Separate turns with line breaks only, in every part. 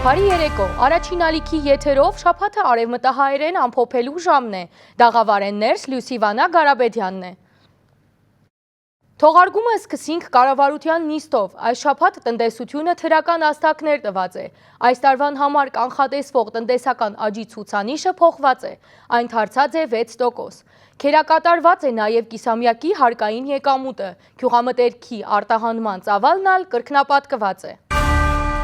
Բարի երեկո, առաջին ալիքի եթերով շաբաթը արևմտահայերեն ամփոփելու ժամն է, դաղավարեն ներս Լյուսիվանա Գարաբեդյանն է։ Թողարկումը սկսինք կառավարության նիստով, այս շաբաթ տնտեսությունը թրական աստակներ տված է, այս տարվան համար կանխատեսվող տնտեսական աճի ցուցանիշը փոխված է, այն դարձած է 6%, քերակատարված է նաև կիսամյակի հարկային եկամուտը, գյուղամթերքի արտահանման ծավալն ալ կրկնապատկված է։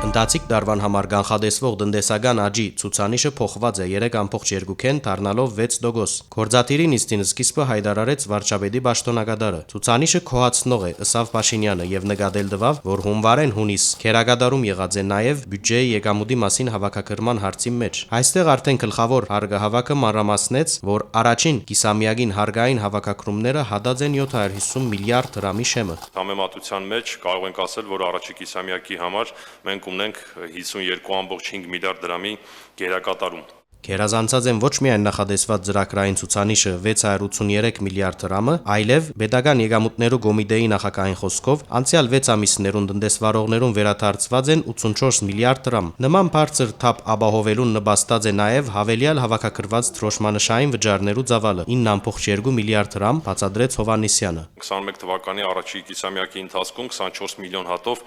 Ընթացիկ տարվան համար կանխատեսվող տնտեսական աճի ցուցանիշը փոխված է 3.2-ն դառնալով 6%։ Գործադիրի նիստին սկիզբը հայտարարեց վարչապետի պաշտոնակատարը։ Ցուցանիշը քոհացնող է, ըսավ Փաշինյանը եւ նկատել տվավ, որ հունվարեն-հունիս քերակատարում եղած է նաեւ բյուջեի եկամուտի մասին հավաքագրման հարցի մեջ։ Այստեղ արդեն գլխավոր հարգահավաքը մանրամասնեց, որ առաջին կիսամյակին հարկային հավաքագրումները հատած են 750 միլիարդ դրամի շեմը։
Համեմատության մեջ կարող ենք ասել, որ առաջի կիսամյակի համար մենք ունենք 52.5 միլիարդ դրամի գերակատարում։
Գերազանցած են ոչ միայն նախադեсված ծրագրային ցուցանիշը 683 միլիարդ դրամը, այլև պետական եկամուտներու կոմիտեի նախագահային խոսքով անցյալ 6 ամիսներուն տնտեսվարողներուն վերադարձված են 84 միլիարդ դրամ։ Նման բարձր թափ ապահովելուն նպաստած է նաև հավելյալ հավաքագրված դրոշմանշային վճարներու ծավալը 9.2 միլիարդ դրամ, բացատրեց Հովհաննիսյանը։
21 թվականի առաջի կիսամյակի ընթացքում 24 միլիոն հատով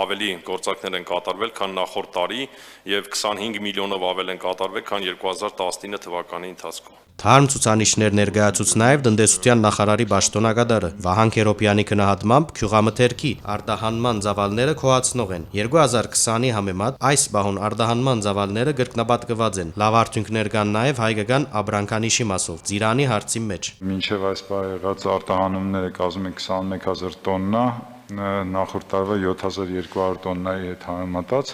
ավելի գործակներ են կատարվել, քան նախորդ տարի եւ 25 միլիոնով ավել են կատարվել, քան 2019 թվականի ընթացքում։
Թարմ ցուցանիշներ ներկայացուց նաև տնտեսության նախարարի պաշտոնակատարը Վահան Քերոբյանի քննադատմամբ գյուղամթերքի արտահանման ծավալները քոհացնող են։ 2020-ի համեմատ այս բահուն արտահանման ծավալները կրկնապատկված են։ Լավ արդյունքներ կան նաև հայկական աբրանքանիշի մասով, ծիրանի հարցի մեջ։
Մինչև այս բար եղած արտահանումները կազմում են 21000 տոննա, նախորդ տարվա 7200 տոննայի հետ համեմատած,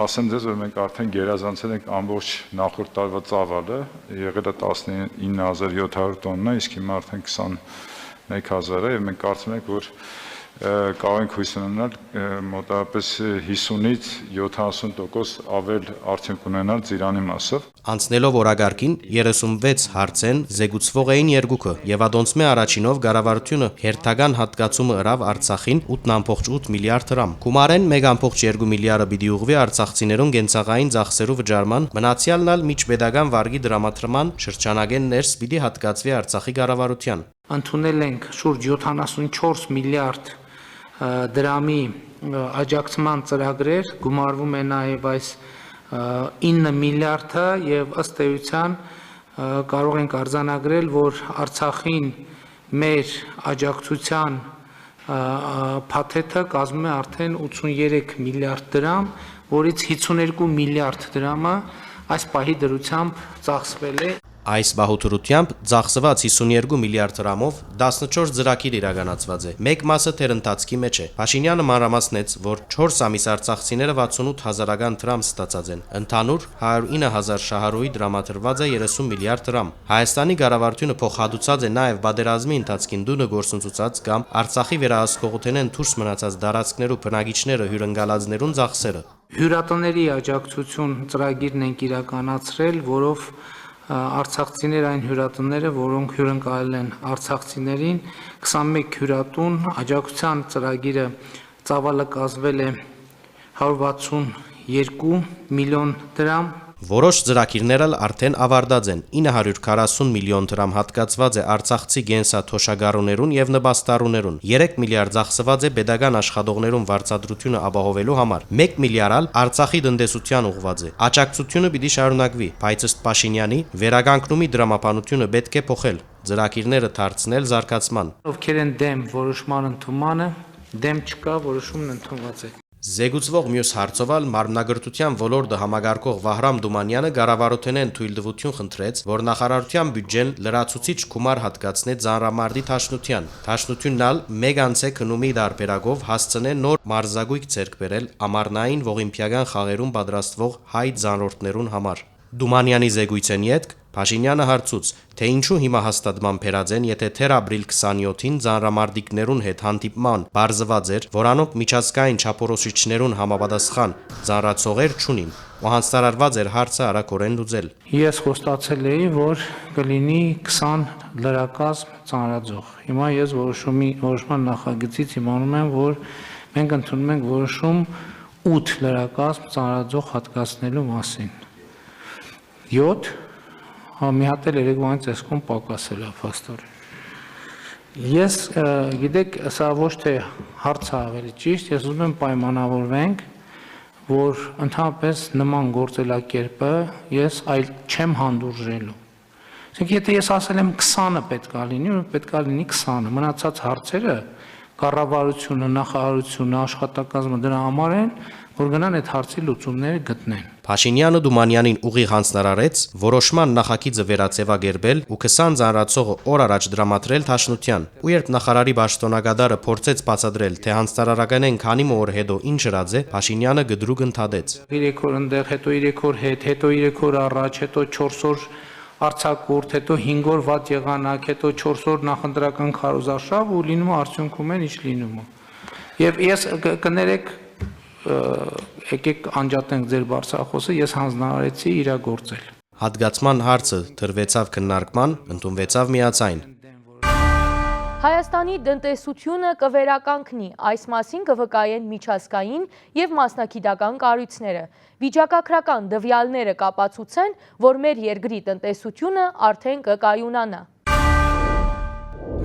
ասեմ ձեզ, որ մենք արդեն գերազանցել ենք ամբողջ նախորդ տարվա ծավալը, եղել է 19700 տոննա, իսկ հիմա արդեն 21000 է, եւ մենք կարծում ենք, որ կարող ենք հույս ունենալ մոտավորապես 50-ից 70% ավել արդյունք ունենալ ծիրանի մասով։
Անցնելով օրագարկին 36 հարցեն զեկուցվող էին երկուքը եւ ադոնցմե առաջինով կառավարությունը հերթական հատկացումը ըրավ Արցախին 8.8 միլիարդ դրամ։ Գումարեն 1.2 միլիարդը պիտի ուղղվի արցախցիներուն կենցաղային ծախսերու վճարման, մնացյալն ալ միջպետական վարկի դրամատրման շրջանագեն ներս պիտի հատկացվի Արցախի կառավարության։
Ընդունել ենք շուրջ 74 միլիարդ դրամի աջակցման ծրագրեր, գումարվում է նաև այս 9 միլիարդը եւ ըստ էության կարող ենք արձանագրել, որ Արցախին մեր աջակցության փաթեթը կազմում է արդեն 83 միլիարդ դրամ, որից 52 միլիարդ դրամը այս պահի դրությամբ ծախսվել է։
Այս բահութրությամբ ծախսված 52 միլիարդ դրամով 14 ծրագիր իրականացված է։ Մեկ մասը թերընթացքի մեջ է։ Փաշինյանը մանրամասնեց, որ 4 ամիս արցախցիները 68000 դրամ ստացած են։ Ընդհանուր 109000 շահառուի դրամատրված է 30 միլիարդ դրամ։ Հայաստանի կառավարությունը փոխհատուցած է նաև բادرազմի ընթացքին դունը գործընծուցած կամ Արցախի վերահսկողութենեն դուրս մնացած դարածքներու բնակիչները հյուրընկալածներուն ծախսերը։
Հյուրատների աջակցություն ծրագիրն ենք իրականացրել, որով արցախցիներ այն հյուրատները, որոնք հյուրընկալել են արցախցիներին, 21 հյուրատուն աջակցության ծրագիրը ծավալը կազմվել է 162 միլիոն դրամ։
Որոշ ծրագիրներ արդեն ավարտած են։ 940 միլիոն դրամ հատկացված է արցախցի գենսաթոշակառուներուն եւ նպաստառուներուն։ 3 միլիարդ ծախսված է պետական աշխատողներուն վարձատրությունը ապահովելու համար։ 1 միլիարդ Արցախի տնտեսության ուղղված է։ Աջակցությունը պիտի շարունակվի, բայց ըստ Փաշինյանի վերականգնումի դրամապանությունը պետք է փոխել։ Ծրագիրները դարձնել զարգացման։
Ովքեր են դեմ որոշման ընդունմանը, դեմ չկա, որոշումն ընդունված է։
Զեկուցվող մյուս հարցովալ մարմնագրթության ոլորտը համագարկող Վահրամ Դումանյանը կառավարութենեն թույլտվություն խնդրեց, որ նախարարության բյուջեն լրացուցիչ գումար հատկացնե ծանրամարտի դաշնության։ Դաշնությունն ալ մեկ անցե քնումի դարբերակով հասցնե նոր մարզագույք ձեռք բերել ամառնային ողիմպիական խաղերուն պատրաստվող հայ ձանրորդներուն համար։ Դումանյանի զեկույցեն յետք Փաշինյանը հարցուց, թե ինչու հիմա հաստատման փերած են, եթե թեր ապրիլ 27-ին ծանրամարտիկներուն հետ հանդիպման բարձված էր, որանոք միջազգային չափորոշիչներուն համապատասխան ծանրացողեր չունին, ու հանձնարարված էր հարցը արագորեն լուծել։
Ես խոստացել էի, որ կլինի 20 լրակազմ ծանրաձող։ Հիմա ես որոշման նախագծից իմանում եմ, որ մենք ընդունում ենք որոշում 8 լրակազմ ծանրաձող հատկացնելու մասին։ 7 մի հատ էլ երեկոյան ծեսքում պակասել է փաստորեն։ Ես գիտեք, սա ոչ թե հարց է ավելի ճիշտ, ես ուզում եմ պայմանավորվենք, որ ընդհանրապես նման գործելակերպը ես այլ չեմ հանդուրժելու։ Իսկ եթե ես ասել եմ 20-ը պետք է լինի, պետք է լինի 20-ը, մնացած հարցերը կառավարությունը, նախարարությունը, աշխատակազմը դրա համար են, որ գնան այդ հարցի լուծումները գտնեն։
Փաշինյանը Դումանյանին ուղիղ հանձնարարեց որոշման նախագիծը վերացեվագերբել ու 20 ծանրացողը օր առաջ դրամատրել Թաշնության։ Ու երբ նախարարի պաշտոնագադարը փորձեց բացատրել, թե հանձնարարականեն քանի օր հետո ինչ ըրած է, Փաշինյանը գդրուկ ընդհատեց։
3 օր ընդեղ, հետո 3 օր հետ, հետո 3 օր առաջ, հետո 4 օր արձակուրդ, հետո 5 օր վատ եղանակ, հետո 4 օր նախընտրական քարոզարշավ ու լինում է արդյունքում են ինչ լինում է։ Եվ ես կներեք եկեք անջատենք ձեր բարձրախոսը, ես հանձնարարեցի իրագործել։
Հատգացման հարցը դրվեցավ քննարկման, ընդունվեցավ միացայն։
Հայաստանի տնտեսությունը կվերականգնի, այս մասին կվկայեն միջազգային և մասնագիտական կառույցները։ Վիճակագրական տվյալները կապացուցեն, որ մեր երկրի տնտեսությունը արդեն կկայունանա։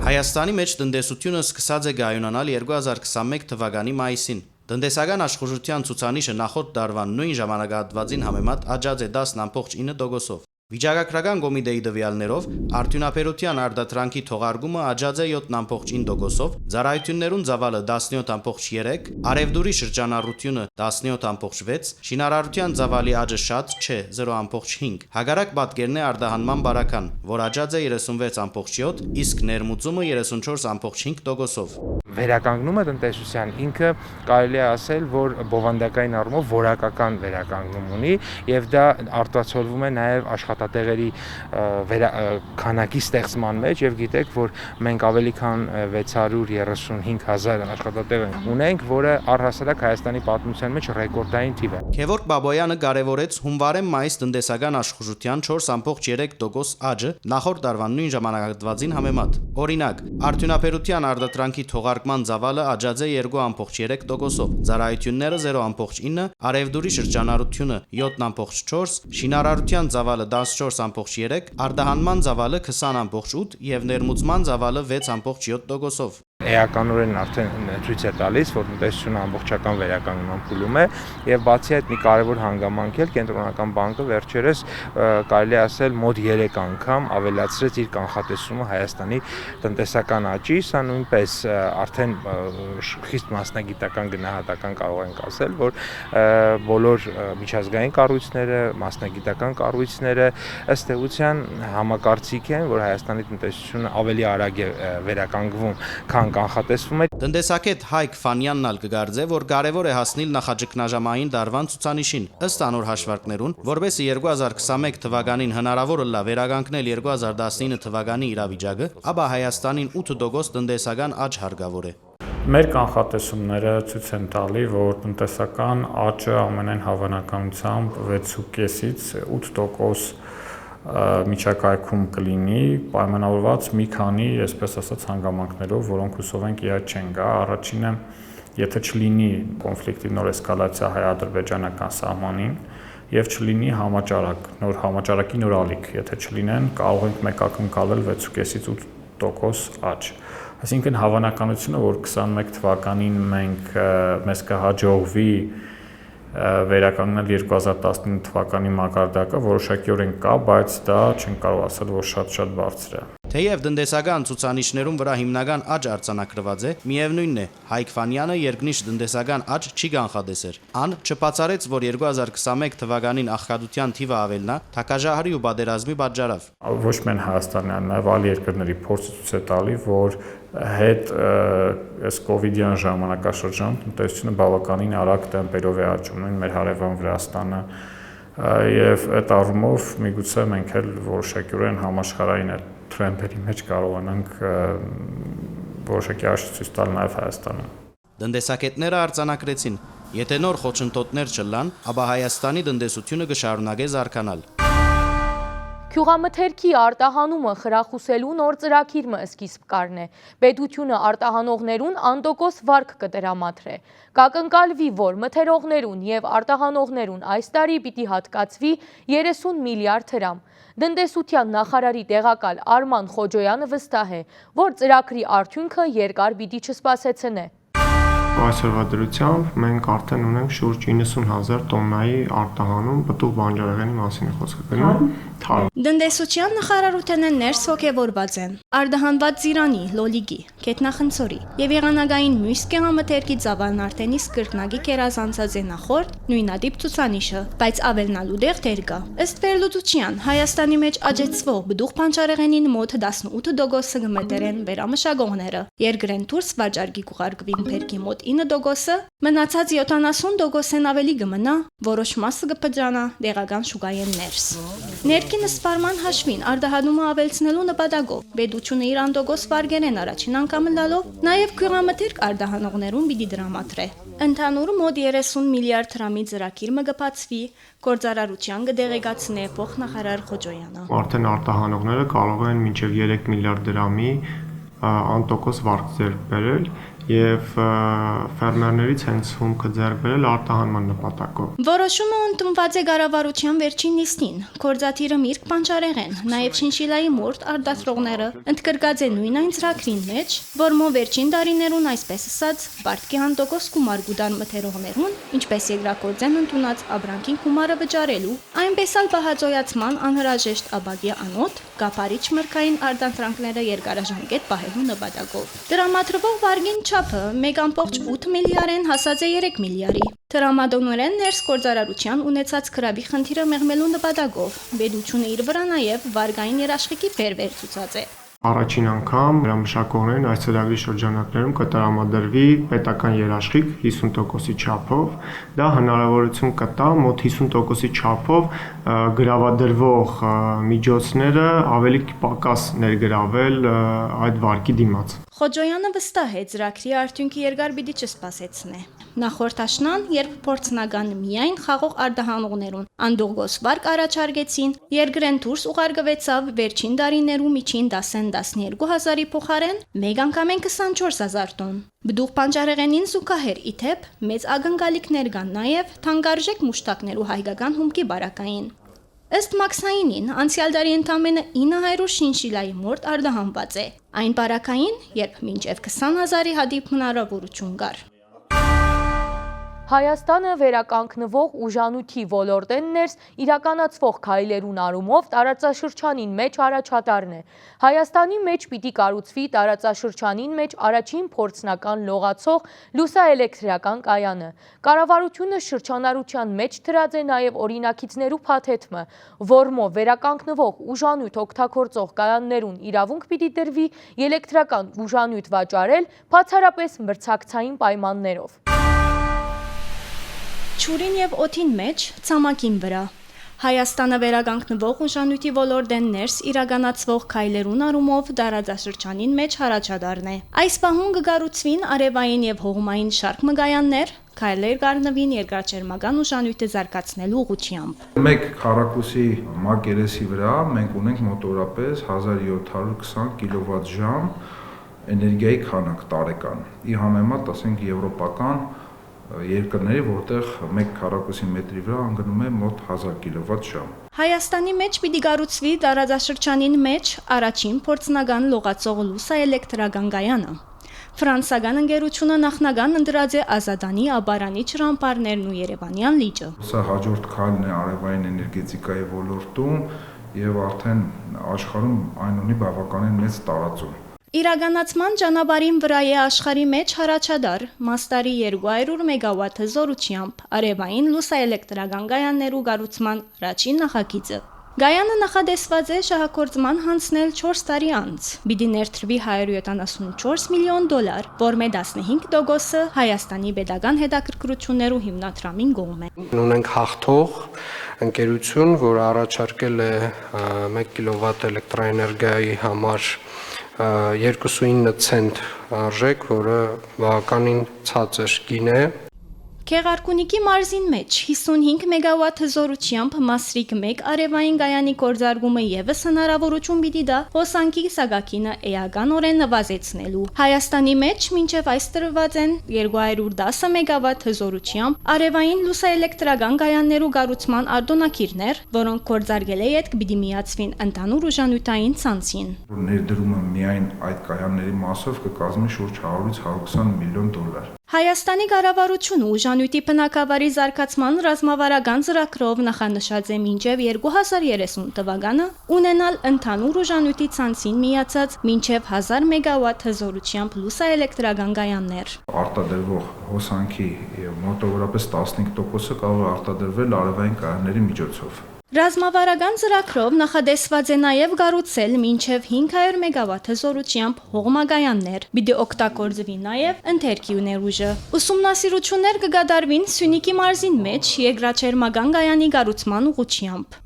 Հայաստանի մեջ տնտեսությունը սկսած է գայունանալ 2021 թվականի մայիսին։ Տնտեսական աշխուժության ցուցանիշը նախորդ տարվան նույն ժամանակահատվածին համեմատ աճած է 10.9%-ով։ Վիճակագրական կոմիտեի տվյալներով արդյունաբերության արտադրանքի թողարկումը աճած է 7.9%-ով, ծառայություններուն ծավալը 17.3%, արևդուրի շրջանառությունը 17.6%, շինարարության ծավալի աճը շատ չէ 0.5%, հակառակ պատկերն է արտահանման բարական, որ աճած է 36.7%, իսկ ներմուծումը 34.5%-ով։
Վերականգնումը տնտեսության ինքը կարելի է ասել, որ բովանդակային առումով որակական վերականգնում ունի եւ դա արտացոլվում է նաեւ աշխատատեղերի քանակի ստեղծման մեջ եւ գիտեք, որ մենք ավելի քան 635,000 աշխատատեղ ունենք, որը առհասարակ Հայաստանի պատմության մեջ ռեկորդային թիվ է։
Գևորգ Բաբոյանը կարևորեց հունվար-մայիս տնտեսական աշխուժության 4.3% աճը նախորդ տարվան նույն ժամանակահատվածին համեմատ։ Օրինակ, արդյունաբերության արտադրանքի թողարկման ծավալը աճած է 2.3%-ով, ծառայությունները 0.9, արևդուրի շրջանառությունը 7.4, շինարարության ծավալը 14.3, արտահանման ծավալը 20.8 եւ ներմուծման ծավալը 6.7%-ով։
Էականորեն արդեն ցույց է տալիս, որ տնտեսությունը ամբողջական վերականգնման փուլում է եւ բացի այդ մի կարևոր հանգամանք էլ կենտրոնական բանկը վերջերս կարելի ասել մոտ 3 անգամ ավելացրեց իր կանխատեսումը Հայաստանի տնտեսական աճի, սա նույնպես արդեն խիստ մասնագիտական գնահատական կարող ենք ասել, որ բոլոր միջազգային կառույցները, մասնագիտական կառույցները ըստ էության համակարծիք են, որ Հայաստանի տնտեսությունը ավելի արագ է վերականգնվում, քան կանխատեսվում է։
Տնտեսագետ Հայկ Ֆանյանն ալ կգարձե, որ կարևոր է հասնել նախաճգնաժամային դարվան ցուցանիշին, ըստ անոր հաշվարկներուն, որովհետեւ 2021 թվականին հնարավոր է վերականգնել 2019 թվականի իրավիճակը, ապա Հայաստանին 8% տնտեսական աճ հարկավոր է։
Մեր կանխատեսումները ցույց են տալի, որ տնտեսական աճը ամենայն հավանականությամբ 6.5-ից 8% միջակայքում կլինի, պայմանավորված մի քանի, այսպես ասած, հանգամանքներով, որոնք հուսով ենք իհաց չեն գա։ Առաջինը, եթե չլինի կոնֆլիկտի նոր էսկալացիա հայ-ադրբեջանական սահմանին եւ չլինի համաճարակ, նոր համաճարակի նոր ալիք, եթե չլինեն, կարող ենք մեկ ակնկալել 6.5-ից 8% աճ։ Այսինքն հավանականությունը, որ 21 թվականին մեզ կհաջողվի վերականգնել 2019 թվականի մակարդակը որոշակիորեն կա, բայց դա չեն կարող ասել, որ շատ բարձր է։
Թեև տնտեսական ցուցանիշներում վրա հիմնական աճ արձանագրված է, միևնույնն է, Հայկ Ֆանյանը երկնիշ տնտեսական աճ չի կանխատեսել։ Ան չբացառեց, որ 2021 թվականին աղքատության թիվը ավելնա թակաժահրի ու պատերազմի պատճառով։
Ոչ միայն Հայաստանի, այլ այլ երկրների փորձը ցույց է տալի, որ հետ այս կոവിഡ്յան ժամանակաշրջան տնտեսությունը բավականին արագ տեմպերով է աճում, նույն մեր հարևան Վրաստանը, եւ այդ առումով միգուցե մենք էլ որոշակիորեն համաշխարհային թրենդերի մեջ կարողանանք որոշակի աճ ցույց տալ նաեւ Հայաստանում։
Տնտեսագետները արձանագրեցին, եթե նոր խոչընդոտներ չլան, ապա Հայաստանի տնտեսությունը կշարունակի զարգանալ։
Գյուղամթերքի արտահանումը խրախուսելու նոր ծրագիրը սկիզբ կառն է։ Պետությունը արտահանողներուն անդոկոս վարկ կտրամադրե։ Կակնկալվի, որ մթերողներուն եւ արտահանողներուն այս տարի պիտի հատկացվի 30 միլիարդ դրամ։ Տնտեսության նախարարի տեղակալ Արման Խոջոյանը վստահ է, որ ծրագրի արդյունքը երկար պիտի չսպասեցնե։
Այսօրվա դրությամբ մենք արդեն ունենք շուրջ 90,000 տոննայի արտահանում պտուղ բանջարեղենի մասին խոսքը գնում։
Տնտեսության նախարարութենը ներս հոգևորված են արդահանված ծիրանի, լոլիկի, քեթնախնձորի եւ եղանագային մյուս գեղամթերքի ծավալն արդեն իսկ կրկնակի կերազանցած է նախորդ նույնադիպ ցուցանիշը, բայց ավելնալու դեղ դեր կա։ Ըստ վերլուծության Հայաստանի մեջ աճեցվող պտուղ բանջարեղենին մոտ 18% կմետերեն վերամշակողները, երկրեն դուրս վաճառքի կուղարկվին բերքի մոտ 9%-ը, մնացած 70%-ն ավելի կմնա, որոշ մասը կփճանա դեղական շուկայեն ներս։ Ներքին սպառման հաշվին արդահանումը ավելցնելու նպատակով պետությունը իր անդոգոս վարգերեն առաջին անգամ լալով նաև գյուղամթերք արդահանողներուն պիտի դրամատրե։ Ընդհանուր մոտ 30 միլիարդ դրամի ծրագիր մգպացվի, գործարարության կդեղեկացնե փոխնախարար Խոջոյանը։
Արդեն արտահանողները կարող են մինչև 3 միլիարդ դրամի անդոկոս վարկ ձեռք բերել եւ ֆերմերներից հենց հումքը ձեռք բերել արտահանման նպատակով։
Որոշումը ընդունված է կառավարության վերջին նիստին։ Գործադիրը Միրգ Բանջարեղեն, նաև շինշիլայի մորթ արտադրողները ընդգրկած է նույն այն ծրագրին մեջ, որմո վերջին տարիներուն այսպես ասած բարտկի հանդոկոս գումար գուտան մթերողներուն, ինչպես երկրագործեն ընդունած ապրանքին գումարը վճարելու, այնպես էլ բահաձոյացման անհրաժեշտ ապագի անոթ, կապարիչ մրգային արտադրանքները երկարաժամկետ պահելու նպատակով։ Դրամատրվող վարգին չափը 1.8 միլիարդեն հասած է 3 միլիարդի։ Տրամադոնորեն ներս գործարարության ունեցած քրաբի խնդիրը մեղմելու նպատակով պետությունը իր վրա նաև վարգային երաշխիքի վեր ցուցած է։
Առաջին անգամ վերամշակողներին այս ծրագրի շրջանակներում կտրամադրվի պետական երաշխիք 50%-ի չափով, դա հնարավորություն կտա մոտ 50%-ի չափով գրավադրվող միջոցները ավելի պակաս ներգրավել այդ վարկի դիմաց։
Խոջոյանը վստահ է ծրագրի արդյունքի երկար պիտի չսպասեցնե։ Նախորդ աշնան, երբ փորձնական միայն խաղող արդահանողներուն անդողգոս վարկ առաջարկեցին, երկրեն դուրս ուղարկվեցավ վերջին տարիներու միջին 10-12,000-ի փոխարեն մեկ անգամեն 24,000 տոն։ Պտուղ բանջարեղենին զուգահեռ իթեպ մեծ ակնկալիքներ կան նաև թանկարժեք մուշտակներու հայկական հումքի բարակային։ Ըստ Մաքսայինին, անցյալ տարի ընդամենը 900 շինշիլայի մորթ արդահանված է։ Այն բարակային, երբ մինչև 20,000-ի հադիպ հնարավորություն կար։
Հայաստանը վերականգնվող ուժանույթի ոլորտեն ներս իրականացվող քայլերուն առումով տարածաշրջանին մեջ առաջատարն է։ Հայաստանի մեջ պիտի կառուցվի տարածաշրջանին մեջ առաջին փորձնական լողացող լուսաէլեկտրական կայանը։ Կառավարությունը շրջանառության մեջ դրած է նաև օրինակիցներու փաթեթը, որմով վերականգնվող ուժանույթ օգտագործող կայաններուն իրավունք պիտի դրվի էլեկտրական ուժանույթ վաճառել բացառապես մրցակցային պայմաններով։
Չուրին եւ օդին մեջ ցամաքին վրա Հայաստանը վերականգնվող ուժանույթի ոլորտեն ներս իրականացվող քայլերուն առումով տարածաշրջանին մեջ առաջադառն է։ Այս պահուն կգառուցվին արևային եւ հողմային շարք մգայաններ, քայլեր կառնվին երկրաչերմական ուժանույթը զարգացնելու ուղղությամբ։
Մեկ քառակուսի մակերեսի վրա մենք ունենք մոտորապես 1720 կիլովատ-ժամ էներգիայի քանակ տարեկան։ Ի համեմատ, ասենք, եվրոպական երկրների, որտեղ 1 քառակուսի մետրի վրա անգնում է մոտ 1000 կիլովատ-ժամ։
Հայաստանի մեջ պիտի կառուցվի տարածաշրջանին մեջ առաջին փորձնական լողացող լուսաէլեկտրական կայանը։ Ֆրանսական ընկերությունը նախնական ընտրած է Ազատանի Աբարանի ճրամպարներն ու Երևանյան լիճը։
Սա հաջորդ քայլն է արևային էներգետիկայի ոլորտում եւ արդեն աշխարհում այն ունի բավականին մեծ տարածում։
Իրականացման ճանապարհին վրա է աշխարհի մեջ առաջադար Մաստարի 200 մեգավատ հզորությամբ արևային լուսաէլեկտրական կայաններու կառուցման առաջին նախագիծը։ Գայանը նախադեсված է շահագործման հանձնել 4 տարի անց։ Պիտի ներդրվի 174 միլիոն $, որմե 15%-ը Հայաստանի պետական հետաքրքրություններու հիմնադրամին կողմ է։
Ունենք հաղթող ընկերություն, որ առաջարկել է 1 կիլովատ էլեկտրաէներգիայի համար 29 ցենտ արժեք, որը բավականին ցածր գին է։
Քեղարքունիքի մարզին մեջ 55 մեգավատ հզորությամբ Մասրիկ 1 արևային գայանի գործարկումը եւս հնարավորություն պիտի դա հոսանքի սագակինը էականորեն նվազեցնելու։ Հայաստանի մեջ մինչև այս տրված են 210 մեգավատ հզորությամբ արևային լուսաէլեկտրական գայաններու կառուցման արտոնակիրներ, որոնք գործարկել է յետք պիտի միացվին ընդհանուր ուժանյութային ցանցին։
Ներդրումը միայն այդ կայանների մասով կկազմի շուրջ 100-ից 120 միլիոն դոլար։
Հայաստանի կառավարությունը ուժանյութի բնակավարի զարգացման ռազմավարական ծրագրով նախանշած է մինչև 2030 թվականը ունենալ ընդհանուր ուժանյութի ցանցին միացած մինչև 1000 մեգավատ հզորությամբ լուսաէլեկտրական գայաններ։
Արտադրվող հոսանքի եւ մոտավորապես 15%-ը կարող է արտադրվել արևային կայանների միջոցով։
Ռազմավարական ծրագրով նախադեсված է նաև կառուցել մինչև 500 մեգավատ հզորությամբ հողմագայաններ։ Պիտի օգտագործվի նաև ընթերքի ներուժը։ Ուսումնասիրություններ կկատարվին Սյունիքի մարզին մեջ երկրաչերմական գայանի կառուցման ուղղությամբ։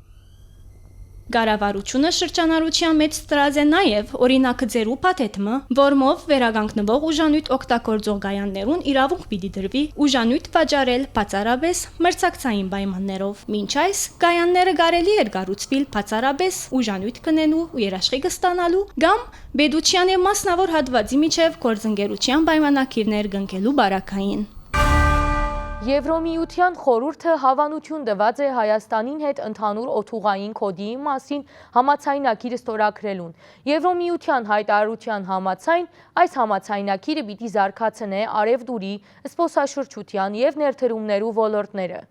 Կառավարությունը շրջանառության մեջ ստրած է նաև օրինակձերու փաթեթը, որմով վերականգնվող ուժանյութ օգտագործող գայաններուն իրավունք պիտի դրվի ուժանյութ վաճառել բացառապես մրցակցային պայմաններով։ Մինչ այս գայանները կարելի էր կառուցվել բացառապես ուժանյութ կնելու ու երաշխիք ստանալու կամ բեդության եւ մասնավոր հատվածի միջև գործընկերության պայմանագիրներ կնքելու բարակային։
Եվրոմիության խորհուրդը հավանություն տված է Հայաստանին հետ ընդհանուր օթուղային կոդի մասին համաձայնագիր ստորագրելուն։ Եվրոմիության հայտարարության համաձայն այս համաձայնագիրը պիտի զարգացնե արևդուրի, զբոսաշրջության եւ ներդրումներու ոլորտները։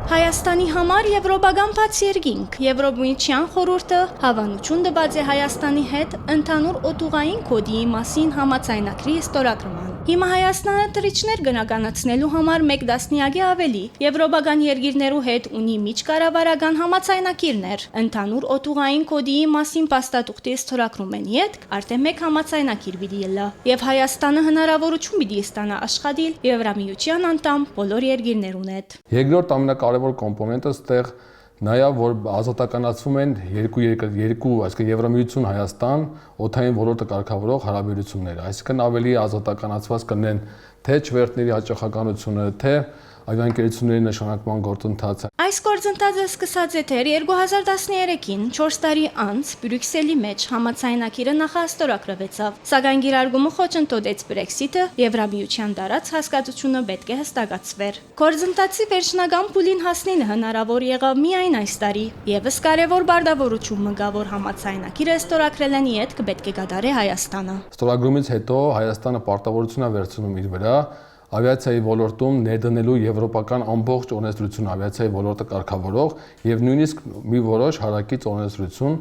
Հայաստանի համար եվրոպական բաց երկինք Եվրոմիության խորհուրդը հավանություն տված է Հայաստանի հետ ընդհանուր օթուղային կոդի մասին համաձայնագրի ստորագրման։ Հիմա Հայաստանը թռիչքներ գնականացնելու համար 1 տասնյակի ավելի եվրոպական երկիրներու հետ ունի միջկառավարական համաձայնագիրներ։ Ընդհանուր օթուղային կոդի մասին փաստաթուղթի ստորագրում են յետք արդեն 1 համաձայնագիր պիտի ելա, եւ Հայաստանը հնարավորություն պիտի ստանա աշխատել Եվրամիության անդամ բոլոր երկիրներուն հետ։
Երկրորդ ամենակարևոր կոմպոնենտը ստեղ նաեւ որ ազատականացվում են երկու, այսինքն Եվրամիություն Հայաստան օթային ոլորտը կարգավորող հարաբերությունները, այսինքն ավելի ազատականացված կնեն թե չվերթների հաճախականությունը, թե ավիաընկերությունների նշանակման գործընթացը։
Այս գործընթացը սկսած է դեռ 2013-ին 4 տարի անց Բրյուսելի մեջ համաձայնագիրը նախաստորագրվեցավ, սակայն գիրարգումը խոչընդոտեց Brexit-ը, Եվրամիության դարած հասկացությունը պետք է հստակացվեր։ Գործընթացի վերջնական փուլին հասնելը հնարավոր եղավ միայն այս տարի, եւս կարևոր բարդավորություն մգա, որ համաձայնագիրը ստորագրել են յետք պետք է կատարի Հայաստանը։
Ստորագրումից հետո Հայաստանը պարտավորություն է վերցնում իր վրա ավիացիայի ոլորտում ներդնելու եվրոպական ամբողջ օրենսդրություն ավիացիայի ոլորտը կարգավորող եւ նույնիսկ մի որոշ հարակից օրենսդրություն,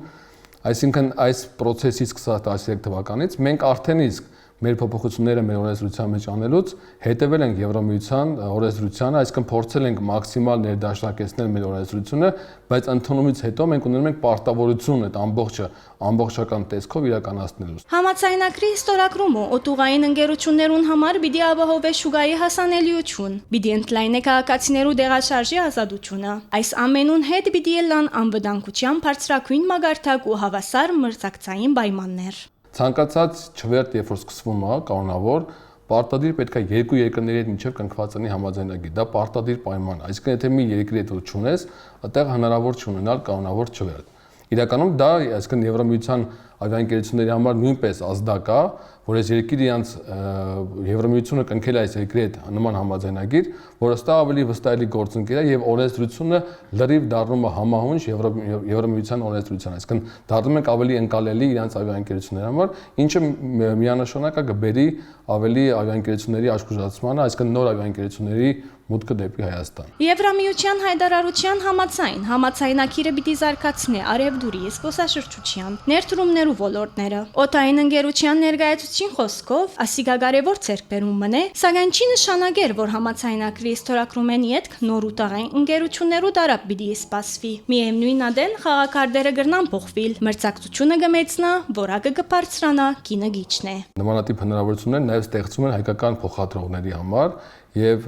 այսինքն այս process-ից սկսած 13 թվականից մենք արդեն իսկ մեր փոփոխությունները մեր օրենսդրության մեջ անելուց հետևել ենք Եվրոմիության օրենսդրությանը, այսինքն փորձել ենք մաքսիմալ ներդաշնակեցնել մեր օրենսդրությունը, բայց ընդունումից հետո մենք ունենում ենք պարտավորություն այդ ամբողջը ամբողջական տեսքով իրականացնելու։
Համաձայնագրի ստորագրումը օթուղային ընկերություններուն համար պիտի ապահովի շուկայի հասանելիություն, պիտի ընդլայնի քաղաքացիներու դեղաշարժի ազատությունը։ Այս ամենուն հետ պիտի ելան անվտանգության բարձրագույն մագարտակ ու հավասար մրցակցային պայմաններ։
Ցանկացած չվերթ, երբ որ սկսվում է կանոնավոր, պարտադիր պետք է երկու երկրների հետ մինչև կնքված լինի համաձայնագիր։ Դա պարտադիր պայման է։ Այսինքն եթե մի երկրի հետ չունես, այդտեղ հնարավոր չունենալ կանոնավոր չվերթ։ Իրականում դա, այսինքն Եվրամիության ավիաընկերությունների համար նույնպես ազդակ է, որ այս երկիրը իրանց Եվրամիությունը կնքել է այս երկրի հետ նման համաձայնագիր, որը ստա ավելի վստահելի գործընկեր է եւ օրենսդրությունը լրիվ դառնում է համահունչ Եվրամիության օրենսդրության, այսինքն դառնում ենք ավելի ընկալելի իրանց ավիաընկերությունների համար, ինչը միանշանակ է կբերի ավելի ավիաընկերությունների աշխուժացմանը, այսինքն նոր ավիաընկերությունների մուտքը դեպի Հայաստան։
Եվրամիության հայտարարության համաձայն համաձայնագիրը պիտի զարգացնի արևդուրի զբոսաշրջության ներդրումներու ոլորտները։ Օթային ընկերության ներկայացուցիչ խոսքով ասիգա կարևոր ձեռքբերում մնե, սակայն չի նշանակեր, որ համաձայնագրի ստորագրում են յետք նոր ուտային ընկերություններու դարապ պիտի սպասվի։ Միևնույն ադեն խաղակարդերը կրնան փոխվել, մրցակցությունը կմեծնա, որակը կբարձրանա, կինը գիչն է։
Նմանատիպ հնարավորություններ նաև ստեղծում են հայկական փոխադրողների համար եւ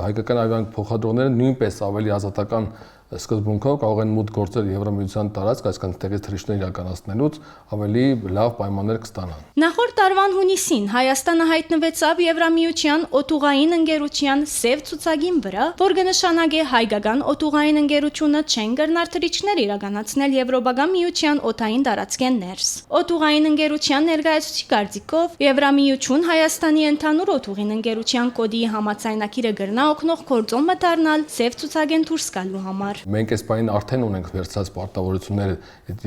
հայկական ավիան փոխադրողները նույնպես ավելի ազատական սկզբունքով կարող են մուտք գործել Եվրամիության տարածք, այսինքն տեղից թռիչքներ իրականացնելուց ավելի լավ պայմաններ կստանան։
Նախորդ տարվան հունիսին Հայաստանը հայտնվեցավ Եվրամիության օտուղային ընկերության սև ցուցակին վրա, որ կնշանակե հայկական օտուղային ընկերությունը չեն կրնար թռիչքներ իրականացնել Եվրոպական միության օդային տարածքեն ներս։ Օտուղային ընկերության ներկայացուցիչ կարծիքով Եվրամիություն Հայաստանի ընդհանուր օտուղին ընկերության կոդի համաձայնագիրը կրնա օգնող գործոն մտառնալ սև ցուցակեն դուրս գալու համար։
Մենք այս պահին արդեն ունենք վերցած պարտավորություններ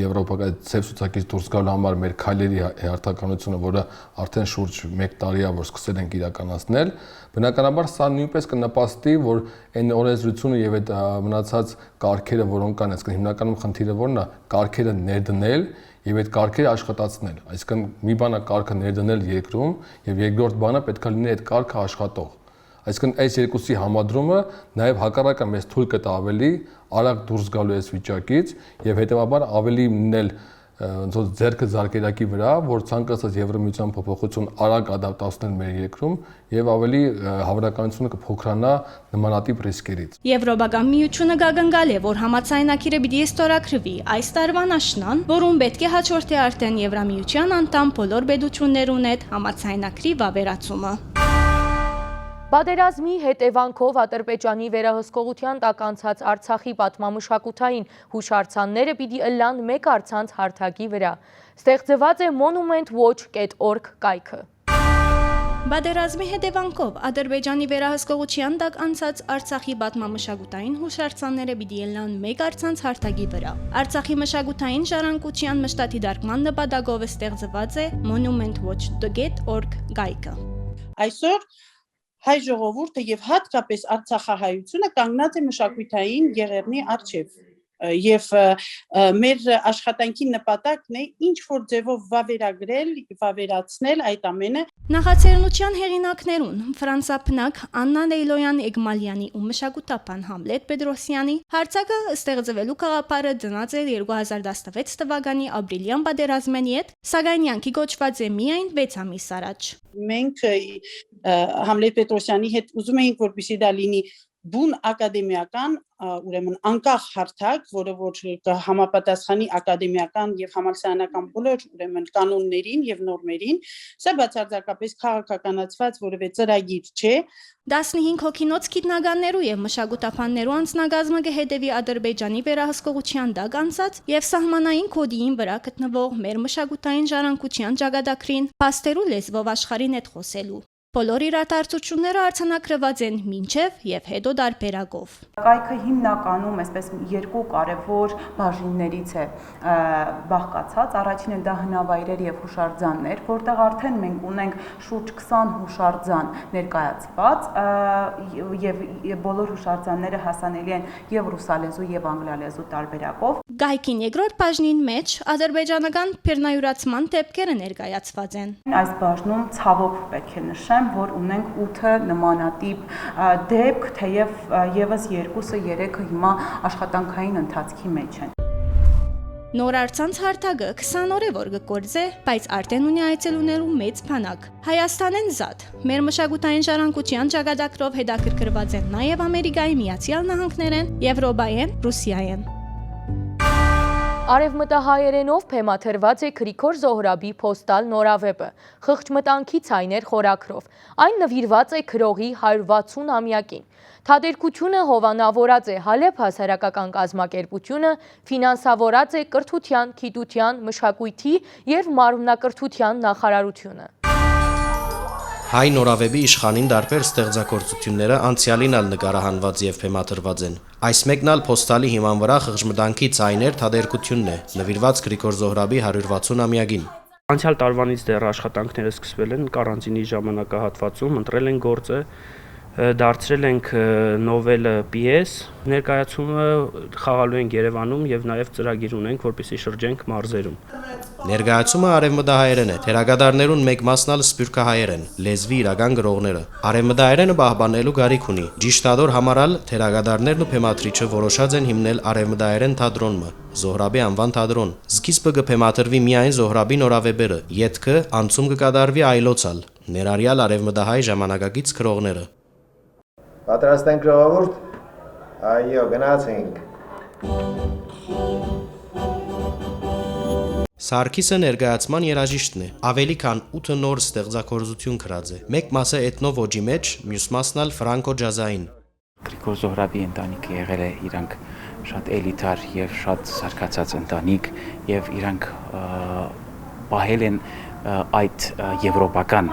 Եվրոպական ծև ցուցակից դուրս գալու համար մեր քայլերի հերթականությունը, որը արդեն շուրջ 1 տարի է, որ սկսել ենք իրականացնել։ Բնականաբար սա նույնպես կնպաստի, որ այն օրենսդրությունը եւ այդ մնացած կարգերը, որոնք կան, այսինքն հիմնականում խնդիրը որն է, կարգերը ներդնել եւ այդ կարգերը աշխատացնել։ Այսինքն մի բան է կարգը ներդնել երկրում եւ երկրորդ բանը պետք է լինի այդ կարգը աշխատող։ Այսինքն այս երկուսի համադրումը նաև հակառակը մեզ թույլ կտա ավելի արագ դուրս գալու այս վիճակից եւ հետեւաբար ավելի լինել ոնց որ ձեռքը զարկերակի վրա, որ ցանկացած Եվրամիության փոփոխություն արագ ադապտացնել մեր երկրում եւ ավելի հավանականությունը կփոքրանա նմանատիպ ռիսկերից։
Եվրոպական միությունը գագնգալ է, որ համաձայնագիրը պիտի ստորագրվի այս տարվան աշնան, որում պետք է հաջորդի արդեն Եվրամիության անդամ բոլոր պետություններուն հետ համաձայնագրի վավերացումը։
Պատերազմի հետևանքով Ադրբեջանի վերահսկողության տակ անցած Արցախի պատմամշակութային հուշարձանները պիտի ըլլան մեկ առցանց հարթակի վրա։ Ստեղծված է monumentwatch.org կայքը։
Պատերազմի հետևանքով Ադրբեջանի վերահսկողության տակ անցած Արցախի պատմամշակութային հուշարձանները պիտի ելնան մեկ առցանց հարթակի վրա։ Արցախի մշակութային ժառանգության մշտադիտարկման նպատակով ստեղծված է monumentwatch.org կայքը։
Այսօր հայ ժողովուրդը եւ հատկապես Արցախահայությունը կանգնած է մշակութային եղեռնի առջև եւ մեր աշխատանքի նպատակն է ինչ որ ձևով վավերագրել, վավերացնել այդ ամենը։
Նախաձեռնության հեղինակներուն ֆրանսափնակ Աննա Լեյլոյան-Էգմալյանի ու մշակութապան Համլետ Պետրոսյանի հարցակը ստեղծվելու գաղափարը դնած է 2016 թվականի ապրիլյան պատերազմին հետ, սակայն յանքի կոչված է միայն 6 ամիս առաջ։
Մենք Համլետ Պետրոսյանի հետ ուզում էինք, որպեսզի դա լինի բուն ակադեմիական, ուրեմն անկախ հարթակ, որը որ համապատասխանի ակադեմիական եւ համալսարանական բոլոր ուրեմն կանոններին եւ նորմերին, սա բացարձակապես քաղաքականացված որևէ ծրագիր չէ։
15 հոգինոց գիտնականներու եւ մշակութապաններու անձնագազմը կհետեւի Ադրբեջանի վերահսկողության տակ անցած եւ սահմանային կոդիին վրա գտնվող մեր մշակութային ժառանգության ճակատագրին փաստերու լեզվով աշխարհին հետ խոսելու։ Բոլոր իրադարձությունները արձանագրված են մինչև եւ հետո դարբերակով։
Կայքը հիմնականում այսպես երկու կարևոր բաժիններից է բաղկացած։ Առաջինը դա հնավայրեր եւ հուշարձաններ, որտեղ արդեն մենք ունենք շուրջ 20 հուշարձան ներկայացված եւ բոլոր հուշարձանները հասանելի են եւ ռուսալեզու եւ անգլիալեզու տարբերակով։
Գայքին երկրորդ բաժնին մեջ ադրբեջանական բեռնայուրացման դեպքերը ներկայացված են։
Այս բաժնում ցավոք պետք է նշեմ, որ ունենք 8 նմանատիպ դեպք, թեև եւս 2-3-ը հիմա աշխատանքային ընթացքի մեջ են։
Նոր արցանց հարթակը 20 օր է որ կգործե, բայց արդեն ունի այցելուներու մեծ բանակ։ Հայաստանեն զատ, մեր մշակութային ժառանգության ճակատագրով հետաքրքրված են նաև Ամերիկայի Միացյալ Նահանգներեն, Եվրոպայեն, Ռուսիայեն։
Արևմտահայերենով փեմաթրված է Գրիգոր Զոհրաբի փոստալ նորավեպը, խղճմտանքի ցայներ խորագրով։ Այն նվիրված է քրողի 160-ամյակին։ Թատերկությունը հովանավորած է Հալեբ հասարակական կազմակերպությունը, ֆինանսավորած է կրթության, գիտության, մշակույթի և մարմնակրթության նախարարությունը։
Հայ նորավեպի իշխանին դարբեր ստեղծագործությունները անցյալին ալ նկարահանված եւ փեմաթրված են։ Այս մեկն ալ փոստալի հիման վրա խղճմտանքի ցայներ թատերկությունն է, նվիրված Գրիգոր Զոհրաբի 160-ամյակին։
Անցյալ տարվանից դեռ աշխատանքները սկսվել են կարանտինի ժամանակահատվածում, ընտրել են գործը, դարձրել ենք նովելը պիես, ներկայացումը խաղալու ենք Երևանում եւ նաեւ ծրագիր ունենք, որպեսզի շրջենք մարզերում։
Ներկայացումը արևմտահայերեն է, թերագադարներուն մեկ մասն ալ սփյուռքահայեր են, լեզվի իրական գրողները։ Արևմտահայերենը պահպանելու գարիք ունի։ Ճիշտադոր համարալ թերագադարներն ու փեմաթրիչը որոշած են հիմնել արևմտահայերեն թատրոնը, Զոհրաբի անվան թատրոն։ Սկիզբը կփեմաթրվի միայն Զոհրաբի նորավեպերը, ետքը անցում կկատարվի այլոցալ, ներառյալ արևմտահայ ժամանակակից գրողները։
Պատրաստ ենք ժողովուրդ, այո, գնացինք։
Սարգիսը ներկայացման երաժիշտն է, ավելի քան 8 նոր ստեղծագործություն գրած է։ Մեկ մասը էթնո ոճի մեջ, մյուս մասն ալ ֆրանկո ջազային։
Գրիգոր Զոհրաբի ընտանիքը եղել է իրանք շատ էլիտար եւ շատ զարգացած ընտանիք եւ իրանք պահել են այդ եվրոպական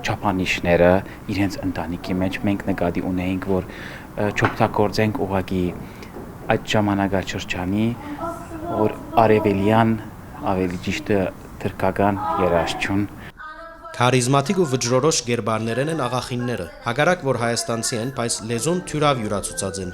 չափանիշները իրենց ընտանիքի մեջ մենք նկատի ունեինք որ չօգտագործենք ուղղակի այդ ժամանակաշրջանի որ արևելյան ավելի ճիշտ թրքական երաժշտություն
Քարիզմատիկ ու վճռորոշ գերբարներեն են աղախինները, հակառակ որ հայաստանցի են, բայց լեզուն թյուրավ յուրացուցած են։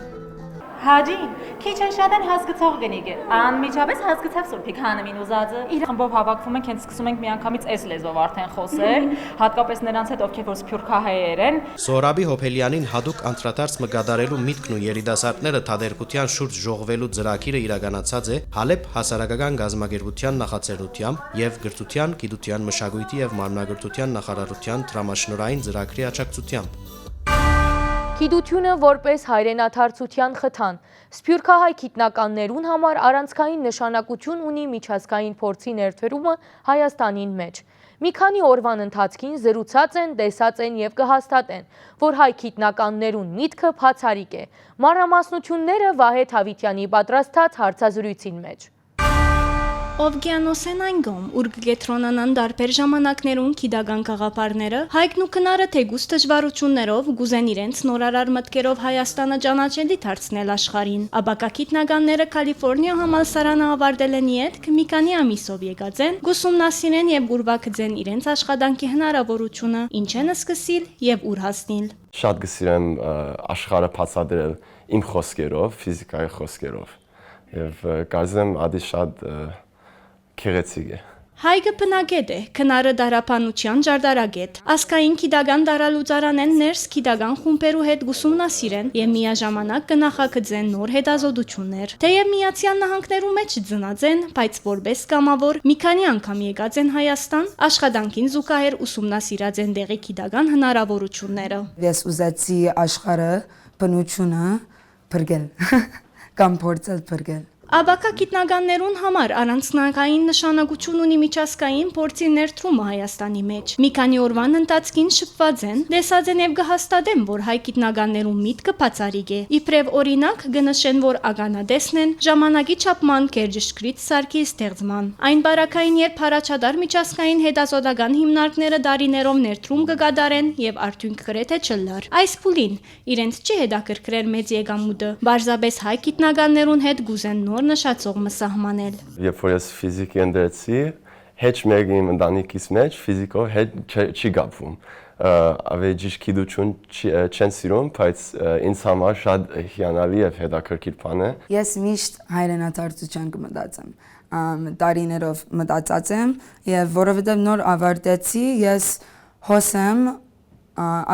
Հաջին, քիչ են շատ են հասկացող գնիկ է, անմիջապես հասկացավ Սուրբի Քանամին ուզածը։ Իր խմբով հավաքվում ենք, հենց սկսում ենք միանգամից այս լեզվով արդեն խոսել, հատկապես նրանց հետ, ովքեր որ սփյուռքահայեր են։
Զոհրաբի Հոփելյանին հadouk անդրադարձ մգադարելու միտքն ու երիտասարդները թադերկության շուրջ ժողվելու ծրագիրը իրականացած է Հալեբ հասարակական գազագերբության նախաձեռնությամբ եւ գրթության, գիտության, մշակույթի եւ մարմնագրթության նախարարության դրամաշնորհային ծրագրի աջակցությամբ։
Գիտությունը որպես հայրենադարձության խթան, սփյուռքահայ գիտնականներուն համար առանցքային նշանակություն ունի միջազգային փորձի ներդրումը Հայաստանին մեջ։ Մի քանի օրվան ընթացքին զրուցած են, տեսած են եւ կհաստատեն, որ հայ գիտնականներուն միտքը բացառիկ է։ Մանրամասնությունները Վահե Թավիտյանի պատրաստած հարցազրույցին մեջ։
Օվգյանոս են այն գոմ, ուր կգետրոնանան դարբեր ժամանակներուն կիդագան կաղապարները, հայկն ու կնարը թեգուս դժվարություններով գուզեն իրենց նորարար մտքերով Հայաստանը ճանաչելի դարձնել աշխարհին։ Աբակագիտնականները Կալիֆոռնիա համալսարանը ավարտել են ետք, մի քանի ամիսով եկած են, գուսումնասիրեն եւ ուրվակձեն իրենց աշխատանքի հնարավորությունը, ինչ են սկսիլ եւ ուր հասնիլ։
Շատ կսիրեմ աշխարհը բացատրել իմ խոսքերով, ֆիզիկայի խոսքերով։ Եվ կարծեմ ադի շատ քեղեցիկ է։
Հայկը բնագետ է, քնարը դարապանության ջարդարագետ։ Ասկային կիդագան դարալուծարանեն ներս կիդագան խումբերու հետ գուսումնասիրեն եւ միաժամանակ կնախագծեն նոր հետազոտություններ։ Թեև Միացյալ Նահանգներու մեջ ծնած են, բայց որպես կամավոր մի քանի անգամ եկած են Հայաստան, աշխատանքին զուգահեռ ուսումնասիրած են դեղի կիդագան հնարավորությունները։
Ես ուզեցի աշխարհը բնությունը բրգել կամ փորձել բրգել։
Աբակա գիտնականներուն համար առանցնական նշանակություն ունի միջազգային փորձի ներդրումը Հայաստանի մեջ։ Մի քանի օրվան ընթացքին շփված են, տեսած են եւ կհաստատեն, որ հայ գիտնականներուն միտքը բացառիկ է։ Իբրև օրինակ կնշեն, որ ականադեսն են ժամանակի չափման կերճշգրիտ սարքի ստեղծման։ Այն բարակային երբ հարաճադար միջազգային հետազոտական հիմնարկները դարիներով ներդրում կգադարեն եւ արդյունք գրեթե չլար։ Այս փուլին իրենց չի հետաքրքրել մեծ եկամուտը, բարձրապես հայ գիտնականներուն հետ գուզեն նոր նշածող մսահմանել։
Երբ որ ես ֆիզիկի ընդրեցի, հեչ մեկի ընտանիքից մեջ ֆիզիկով հետ չի գապվում։ Ավելի ճիշտ գիտություն չեն սիրում, բայց ինձ համար շատ հիանալի եւ հետաքրքիր բան է։
Ես միշտ հայրենադարձության կմտածեմ։ Տարիներով մտածած եմ եւ որովհետեւ նոր ավարտեցի, ես հոսեմ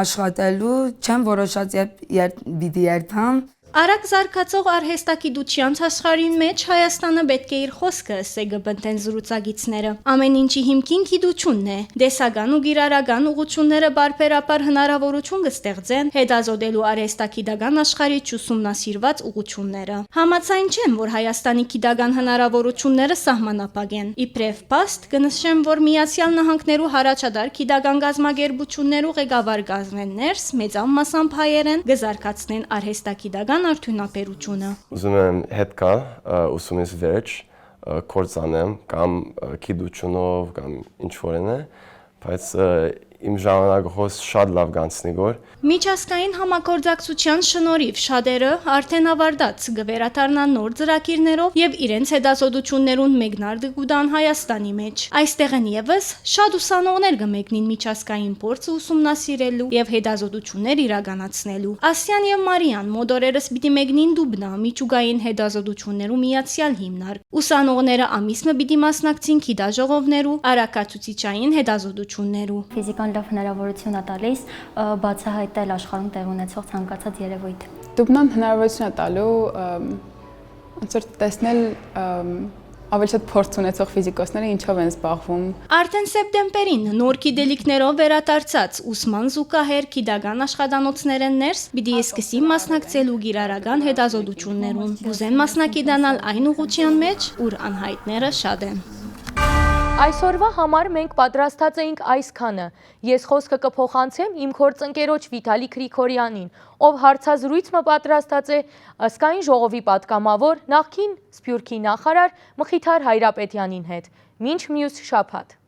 աշխատելու, չեմ որոշած երբ պիտի երթամ։
Արագ զարգացող արհեստագիտության աշխարհին մեջ Հայաստանը պետք է իր խոսքը ասեգը բնտեն զրուցակիցները։ Ամեն ինչի հիմքին գիտությունն է։ Դեսական ու գիրարական ուղղությունները բարբերաբար հնարավորություն կստեղծեն հետազոտելու արհեստագիտական աշխարհի ուսումնասիրված ուղղությունները։ Համաձայն չեմ, որ Հայաստանի գիտական հնարավորությունները սահմանափակ են։ Իբրև փաստ կնշեմ, որ Միացյալ Նահանգներու հարաճադար գիտական գազագերբություններու ղեկավար կազմեն ներս մեծամ մասամբ հայերեն կզարգացնեն արհեստագիտական արդյունաբերությունը։
Ուզում եմ հետ կա ուսումից վերջ կործանեմ կամ գիտությունով կամ ինչ-որ է, բայց իմ ժամանակահոս շատ լավ գանցնի գոր։
Միջազգային համագործակցության շնորհիվ շատերը արդեն ավարտած կվերադառնան նոր ծրագիրներով եւ իրենց հետազոտություններուն մեկնարկը կուտան Հայաստանի մեջ։ Այստեղն եւս շատ ուսանողներ կմեկնին միջազգային փորձը ուսումնասիրելու եւ հետազոտություններ իրականացնելու։ Ասյան եւ Մարիան մոդորերս պիտի մեկնին Դուբնա միջուկային հետազոտություններու միացյալ հիմնարկ։ Ուսանողները ամիսը պիտի մասնակցին գիտաժողովներու, արակացուցիչային հետազոտություններու։
Ֆիզիկան լավ հնարավորություն է տալիս բացահայտել աշխարհում տեղ ունեցող ցանկացած երևույթ։
Դուբնան հնարավորություն է տալու ոնց որ տեսնել ավելի շատ փորձ ունեցող ֆիզիկոսները ինչով են զբաղվում։
Արդեն սեպտեմբերին նոր գիտելիքներով վերադարձած ուսման զուգահեռ գիտական աշխատանոցներ են ներս, պիտի սկսի մասնակցելու գիրարական հետազոտություններուն։ Կուզեն մասնակցանալ այն ուղղության մեջ, ուր անհայտները շատ են։
Այսօրվա համար մենք պատրաստած էինք այսքանը։ Ես խոսքը կփոխանցեմ իմ գործընկերոջ Վիտալի Գրիգորյանին, ով հարցազրույցը պատրաստած է ըսկային ժողովի պատգամավոր նախկին Սփյուռքի նախարար Մխիթար Հայրապետյանին հետ։ Մինչ մյուս շաբաթ։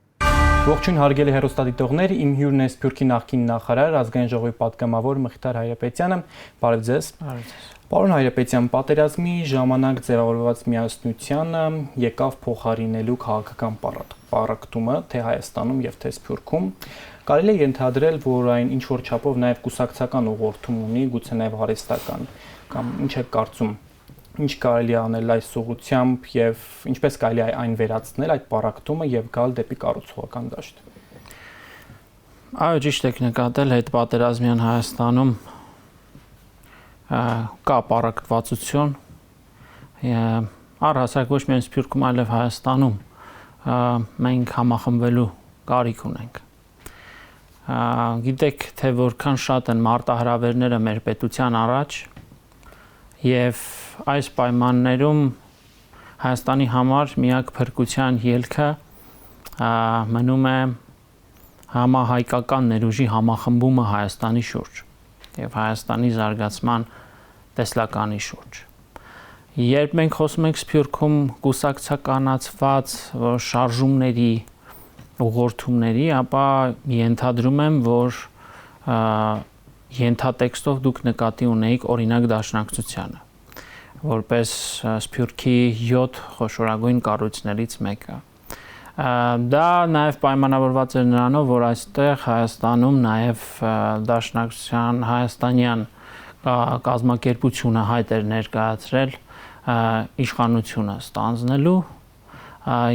Ողջույն հարգելի հեռուստադիտողներ, իմ հյուրն է Սփյուռքի նախկին նախարար, ազգային ժողովի պատգամավոր Մխիթար Հայրապետյանը։ Բարև ձեզ։ Պարոն Հայրապետյան, պատերազմի ժամանակ ձևավորված միասնությանը եկավ փոխարինելու քաղաքական պառակտումը թե Հայաստանում եւ թե Սփյուռքում։ Կարելի է ենթադրել, որ այն ինչ որ չափով նաեւ կուսակցական ուղղորդում ունի, գուցե նաեւ հարստական, կամ ինչ է կարծում, ինչ կարելի է անել այս ուղղությամբ եւ ինչպես կարելի է այն վերացնել այդ պառակտումը եւ գալ դեպի կառուցողական դաշտ։
Այո, ճիշտ եք նկատել, այդ պատերազմյան Հայաստանում կա պառակտվածություն, առհասարակ ոչ միայն Սփյուռքում, այլև Հայաստանում մենք համախմբվելու կարիք ունենք։ Գիտեք, թե որքան շատ են մարտահրավերները մեր պետության առաջ եւ այս պայմաններում Հայաստանի համար միակ փրկության ելքը մնում է համահայկական ներուժի համախմբումը Հայաստանի շուրջ եւ Հայաստանի զարգացման տեսլականի շուրջ։ Երբ մենք խոսում ենք Սփյուռքում կուսակցականացված շարժումների, ուղղորդումների, ապա ենթադրում եմ, որ ենթատեքստով դուք նկատի ունեիք օրինակ Դաշնակցությանը, որպես Սփյուռքի 7 խոշորագույն կառույցներից մեկը։ Դա նաև պայմանավորված էր նրանով, որ այստեղ Հայաստանում նաև Դաշնակցության հայաստանյան կազմակերպությունը հայտ էր ներկայացրել իշխանությունը ստանձնելու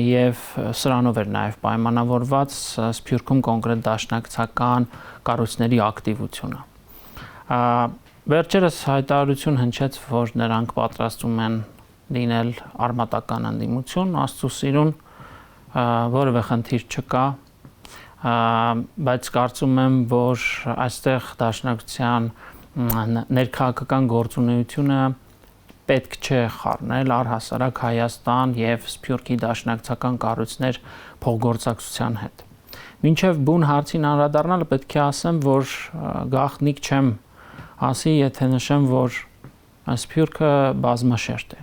եւ սրանով էր նաև պայմանավորված Սփյուռքում կոնկրետ դաշնակցական կառույցների ակտիվությունը։ Վերջերս հայտարարություն հնչեց, որ նրանք պատրաստում են լինել արմատական ընդդիմություն, Աստծո սիրուն, որևէ խնդիր չկա, բայց կարծում եմ, որ այստեղ դաշնակցության ներքաղաքական գործունեությունը պետք չէ խառնել առհասարակ Հայաստան եւ Սփյուռքի դաշնակցական կառույցներ փոխգործակցության հետ։ Մինչև բուն հարցին անդրադառնալը պետք է ասեմ, որ գաղտնիք չեմ ասի, եթե նշեմ, որ Սփյուռքը բազմաշերտ է։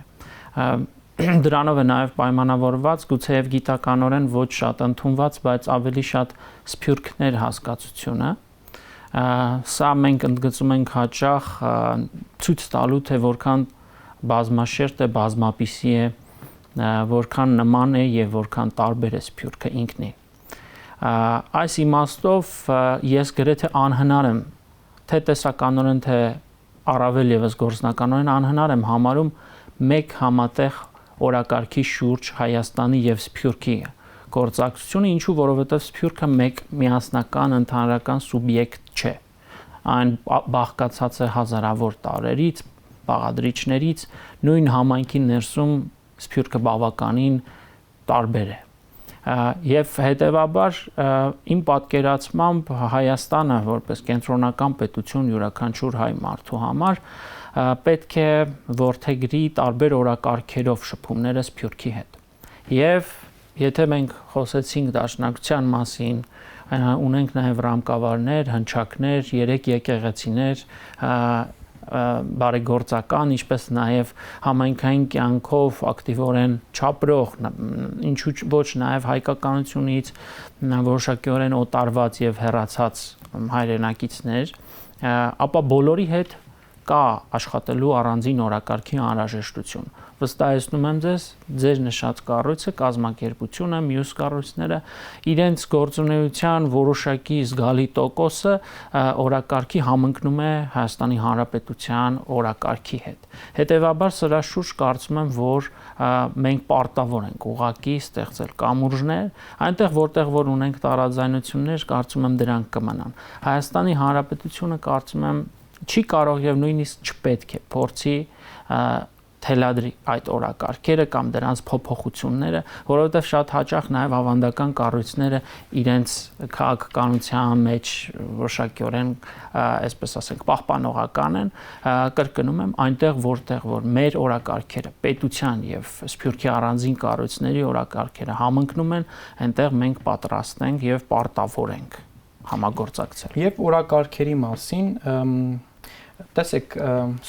Դրանով է նաև պայմանավորված, գուցեև գիտականորեն ոչ շատ ընդունված, բայց ավելի շատ սփյուռքներ հասկացությունը։ Սա մենք ընդգծում ենք հաճախ ցույց տալու, թե որքան բազմաշերտ է, բազմապիսի է, որքան նման է եւ որքան տարբեր է Սփյուռքը ինքնին։ Այս իմաստով ես գրեթե անհնար եմ, թե տեսականորեն, թե առավել եւս գործնականորեն անհնար եմ համարում մեկ համատեղ օրակարգի շուրջ Հայաստանի եւ Սփյուռքի գործակցությունը, ինչու որովհետեւ Սփյուռքը մեկ միասնական ընդհանրական սուբյեկտ չէ։ Այն բաղկացած է հազարավոր տարերից, բաղադրիչներից, նույն համայնքի ներսում Սփյուռքը բավականին տարբեր է։ Եվ հետեւաբար իմ պատկերացմամբ Հայաստանը որպես կենտրոնական պետություն յուրաքանչյուր հայ մարդու համար պետք է որդեգրի տարբեր օրակարգերով շփումները Սփյուռքի հետ։ Եվ եթե մենք խոսեցինք դաշնակցության մասին, ունենք նաև ռամկավարներ, հնչակներ, 3 եկեղեցիներ, բարեգործական, ինչպես նաև համայնքային կյանքով ակտիվորեն չապրող, ինչու ոչ նաև հայկականությունից որոշակիորեն օտարված եւ հեռացած հայրենակիցներ, ապա բոլորի հետ կա աշխատելու առանձին օրակարգի անհրաժեշտություն։ Վստահեցնում եմ ձեզ, ձեր նշած կառույցը, կազմակերպությունը, մյուս կառույցները իրենց գործունեության որոշակի զգալի տոկոսը օրակարգի համընկնում է Հայաստանի Հանրապետության օրակարգի հետ։ Հետևաբար սրա շուրջ կարծում եմ, որ մենք պարտավոր ենք ուղղակի ստեղծել կամուրջներ, այնտեղ որտեղ որ ունենք տարաձայնություններ, կարծում եմ դրանք կմնան։ Հայաստանի Հանրապետությունը կարծում եմ չի կարող եւ նույնիսկ չպետք է փորձի
թելադրի այդ օրակարգերը կամ դրանց փոփոխությունները, որովհետև շատ հաճախ նաև ավանդական կառույցները իրենց քաղաքականության մեջ որոշակիորեն, այսպես ասենք, պահպանողական են, կրկնում եմ, այնտեղ որ մեր օրակարգերը պետության եւ Սփյուռքի առանձին կառույցների օրակարգերը համընկնում են, այնտեղ մենք պատրաստ ենք եւ պարտավոր ենք համագործակցել։
Եվ օրակարգերի մասին տեսեք,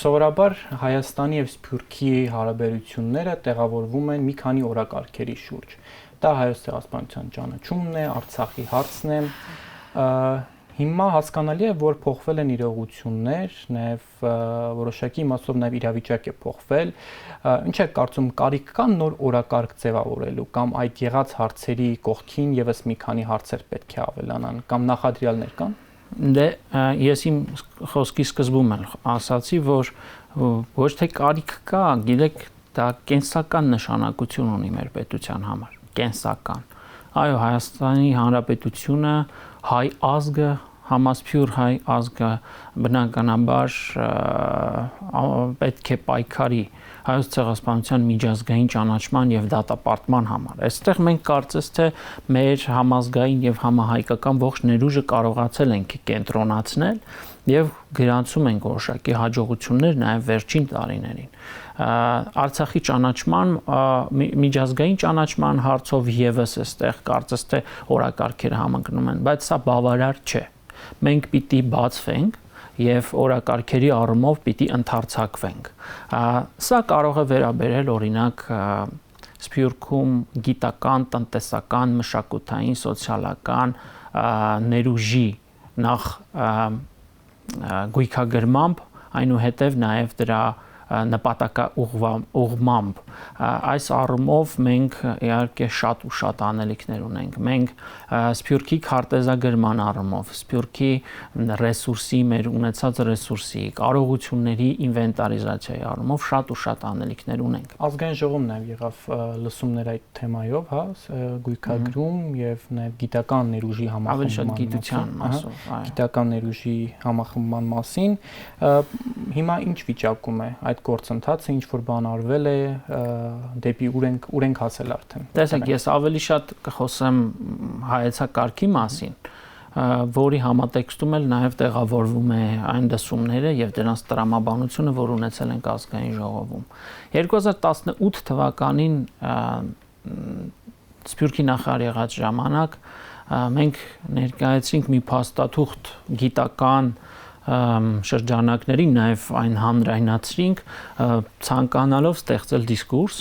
սովորաբար Հայաստանի եւ Սփյուռքի հարաբերությունները տեղավորվում են մի քանի օրակարգերի շուրջ։ Դա հայոց ցեղասպանության ճանաչումն է, Արցախի հարցն է։ Հիմա հասկանալի է, որ փոխվել են իրողություններ, նաև որոշակի իմաստով նաև իրավիճակ է փոխվել։ Ինչ է կարծում, կարիք կա նոր օրակարգ ձևավորելու կամ այդ եղած հարցերի կողքին եւս մի քանի հարցեր պետք է ավելանան կամ նախադրյալներ կան։
Դե ես իմ խոսքի սկզբում էլ ասացի, որ ոչ թե կարիք կա, գիտեք, դա կենսական նշանակություն ունի մեր պետության համար, կենսական։ Այո, Հայաստանի Հանրապետությունը, հայ ազգը, համասփյուր հայ ազգը բնականաբար պետք է պայքարի հայոց ցեղասպանության միջազգային ճանաչման եւ դատապարտման համար։ Այստեղ մենք կարծես թե մեր համազգային եւ համահայկական ողջ ներուժը կարողացել ենք կենտրոնացնել եւ գրանցում ենք որոշակի հաջողություններ նաեւ վերջին տարիներին։ Արցախի ճանաչման միջազգային ճանաչման հարցով եւս այստեղ կարծես թե օրակարգերը համընկնում են, բայց սա բավարար չէ։ Մենք պիտի բացվենք եւ օրակարգերի առումով պիտի ընդարձակվենք։ Սա կարող է վերաբերել օրինակ Սփյուռքում գիտական, տնտեսական, մշակութային, սոցիալական ներուժի նախ գույքագրմամբ, այնուհետև նաեւ դրա նպատակաուղղմամբ այս առումով մենք իհարկե շատ ու շատ անելիքներ ունենք։ Մենք Սփյուռքի քարտեզագրման առումով, Սփյուռքի ռեսուրսի, մեր ունեցած ռեսուրսի, կարողությունների ինվենտարիզացիայի առումով շատ ու շատ անելիքներ ունենք։
Ազգային ժողովն նաև եղավ լսումներ այդ թեմայով, հա, գույքագրում եւ նաև գիտական ներուժի
գիտական
ներուժի համախմբման մասին։ Հիմա ինչ վիճակում է այդ գործընթացը, ինչ որ բան արվել է, դեպի ուր ենք հասել արդեն։
Տեսեք, ես ավելի շատ կխոսեմ հայեցակարգի մասին, որի համատեքստում էլ նաև տեղավորվում է այն դասումները եւ դրանց տրամաբանությունը, որ ունեցել ենք ազգային ժողովում։ 2018 թվականին Սփյուռքի նախարար եղած ժամանակ մենք ներկայացրինք մի փաստաթուղթ գիտական շրջանակներին, նաև այն հանրայնացրինք, ցանկանալով ստեղծել դիսկուրս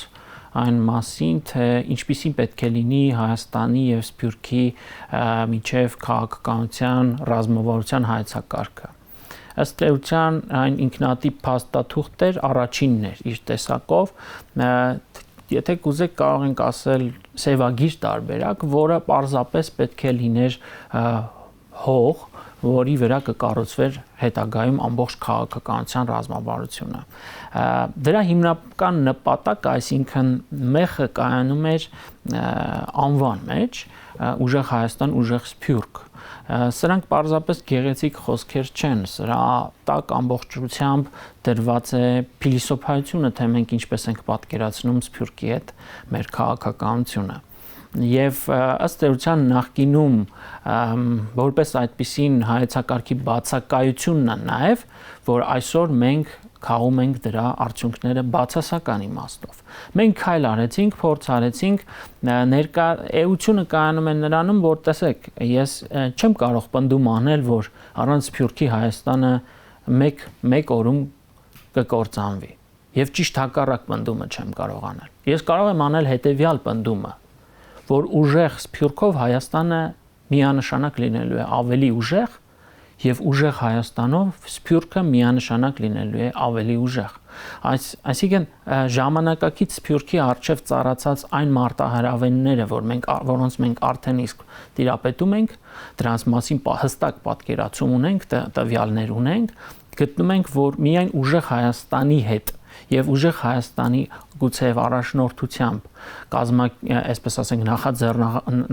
այն մասին, թե ինչպիսին պետք է լինի Հայաստանի եւ Սփյուռքի միջև քաղաքականության ռազմավարության հայեցակարգը։ Ըստ էության այն ինքնատիպ փաստաթուղթ էր, առաջինն էր իր տեսակով, եթե կուզեք կարող ենք ասել սևագիր տարբերակ, որը պարզապես պետք է լիներ հող, որի վրա կկառուցվեր հետագայում ամբողջ քաղաքականության ռազմավարությունը։ Դրա հիմնական նպատակը, այսինքն մեխը կայանում էր անվան մեջ, ուժեղ Հայաստան, ուժեղ Սփյուռք։ Սրանք պարզապես գեղեցիկ խոսքեր չեն, սրա տակ ամբողջությամբ դրված է փիլիսոփայությունը, թե մենք ինչպես ենք պատկերացնում Սփյուռքի հետ մեր քաղաքականությունը։ Եվ ըստ էության նախկինում որպես այդպիսին հայեցակարգի բացակայությունն է նաև, որ այսօր մենք քաղում ենք դրա արդյունքները բացասական իմաստով։ Մենք քայլ արեցինք, փորձ արեցինք, էությունը կայանում է նրանում, որ տեսեք, ես չեմ կարող պնդում անել, որ առանց Սփյուռքի Հայաստանը մեկ օրում կկործանվի։ Եվ ճիշտ հակառակ պնդումը չեմ կարող անել։ Ես կարող եմ անել հետևյալ պնդումը, որ ուժեղ Սփյուռքով Հայաստանը միանշանակ լինելու է ավելի ուժեղ եւ ուժեղ Հայաստանով Սփյուռքը միանշանակ լինելու է ավելի ուժեղ։ Այսինքն ժամանակակից Սփյուռքի արժեվ ծառացած այն մարտահրավերները, որոնց մենք արդեն իսկ տիրապետում ենք, դրանց մասին հստակ պատկերացում ունենք, տվյալներ ունենք, գտնում ենք, որ միայն ուժեղ Հայաստանի հետ եւ ուժեղ Հայաստանի գուցեև առաջնորդությամբ այսպես ասենք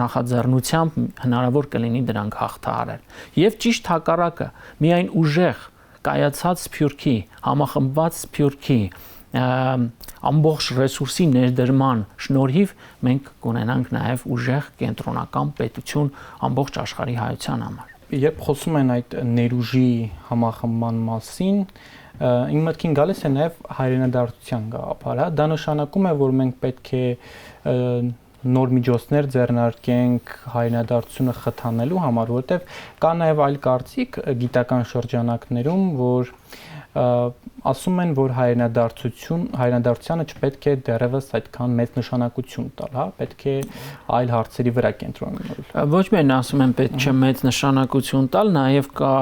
նախաձեռնությամբ հնարավոր կլինի դրանք հաղթահարել։ Եվ ճիշտ հակառակը, միայն ուժեղ կայացած Սփյուռքի, համախմբված Սփյուռքի ամբողջ ռեսուրսի ներդրման շնորհիվ մենք կունենանք նաև ուժեղ կենտրոնական պետություն ամբողջ աշխարհի հայության համար։
Երբ խոսում են այդ ներուժի համախմբման մասին, իմ մտքին գալիս է նաև հայրենադարձության գաղափարը։ Դա նշանակում է, որ մենք պետք է նոր միջոցներ ձեռնարկենք հայրենադարձությունը խթանելու համար, որտեղ կա նաև այլ կարծիք գիտական շրջանակներում, որ ասում են, որ հայրենադարձությանը չպետք է դեռևս այդքան մեծ նշանակություն տալ, հա, պետք է այլ հարցերի վրա կենտրոնանալ։
Ոչ միայն ասում են պետք չէ մեծ նշանակություն տալ, նաև կա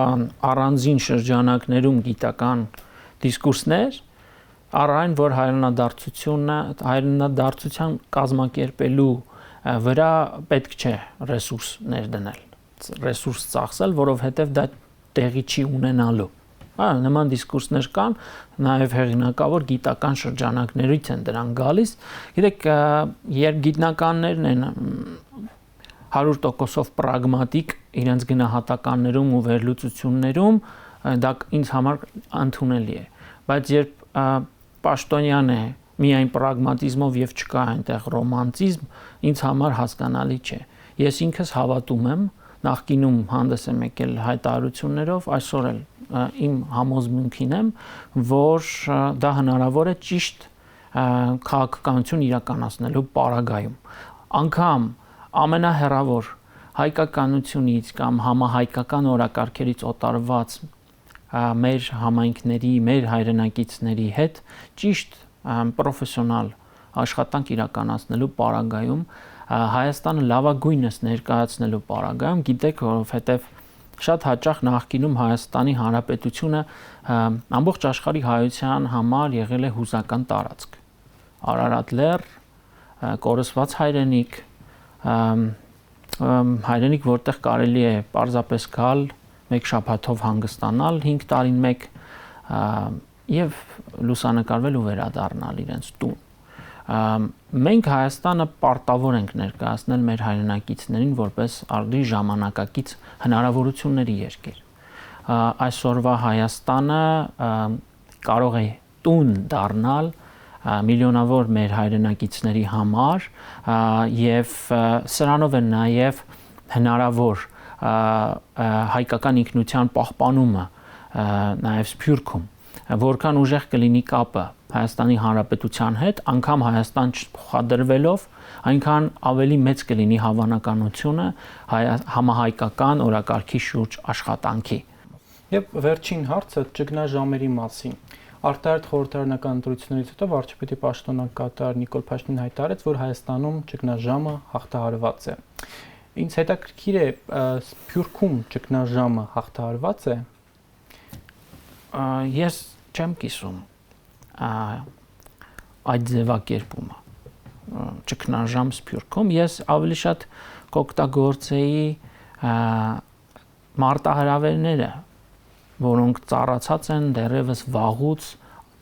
առանձին շրջանակներում գիտական դիսկուրսներ, առ այն, որ հայրենադարձության կազմակերպելու վրա պետք չէ ռեսուրսներ դնել, ռեսուրս ծախսել, որովհետև դա տեղի չի ունենալու։ Նման դիսկուրսներ կան, նաև հեղինակավոր գիտական շրջանակներից են դրանք գալիս։ Գիտեք, երբ գիտնականներն են 100%-ով պրագմատիկ իրենց գնահատականներում ու վերլուծություններում, դա ինձ համար ընդունելի է։ Բայց երբ պաշտոնյան է միայն պրագմատիզմով եւ չկա այնտեղ ռոմանտիզմ, ինձ համար հասկանալի չէ։ Ես ինքս հավատում եմ, նախկինում հանդես եմ եկել հայտարարություններով, այսօր էլ իմ համոզմունքին եմ, որ դա հնարավոր է ճիշտ քաղաքականություն իրականացնելու պարագայում։ Անկամ ամենահեռավոր հայկականությունից կամ համահայկական օրակարգերից օտարված մեր համայնքների, մեր հայրենակիցների հետ ճիշտ պրոֆեսիոնալ աշխատանք իրականացնելու պարագայում Հայաստանը լավագույնս ներկայացնելու պարագայում, գիտեք, որովհետև շատ հաճախ նախկինում Հայաստանի Հանրապետությունը ամբողջ աշխարհի հայության համար եղել է հուզական տարածք։ Արարատ լեռ, կորսված հայրենիք, հայրենիք, որտեղ կարելի է պարզապես գալ, մեկ շաբաթով հանգստանալ 5 տարին մեկ եւ լուսանկարվել ու վերադառնալ իրենց տուն։ Մենք Հայաստանը պարտավոր ենք ներկայացնել մեր հայրենակիցներին որպես արդի ժամանակակից հնարավորությունների երկիր։ Այսօրվա Հայաստանը կարող է տուն դառնալ միլիոնավոր մեր հայրենակիցների համար եւ սրանով է նաեւ հնարավոր հայկական ինքնության պահպանումը նաեւ Սփյուռքում, որքան ուժեղ կլինի կապը Հայաստանի Հանրապետության հետ, անգամ Հայաստան չփոխադրվելով, այնքան ավելի մեծ կլինի հավանականությունը համահայկական օրակարգի շուրջ աշխատանքի։
Եվ վերջին հարցը ճգնաժամերի մասին։ Արտահերթ խորհրդարանական ընտրություններից հետո վարչապետի պաշտոնակատար Նիկոլ Փաշինյանը հայտարարեց, որ Հայաստանում ճգնաժամը հաղթահարված է։ Ինձ հետաքրքիր է, Սփյուռքում ճգնաժամը հաղթահարված է։
Ես չեմ կիսում այդ ձևակերպումը ճգնաժամ Սփյուռքում, ես ավելի շատ կօգտագործեի մարտահրավերները, որոնք ծառացած են դեռևս վաղուց,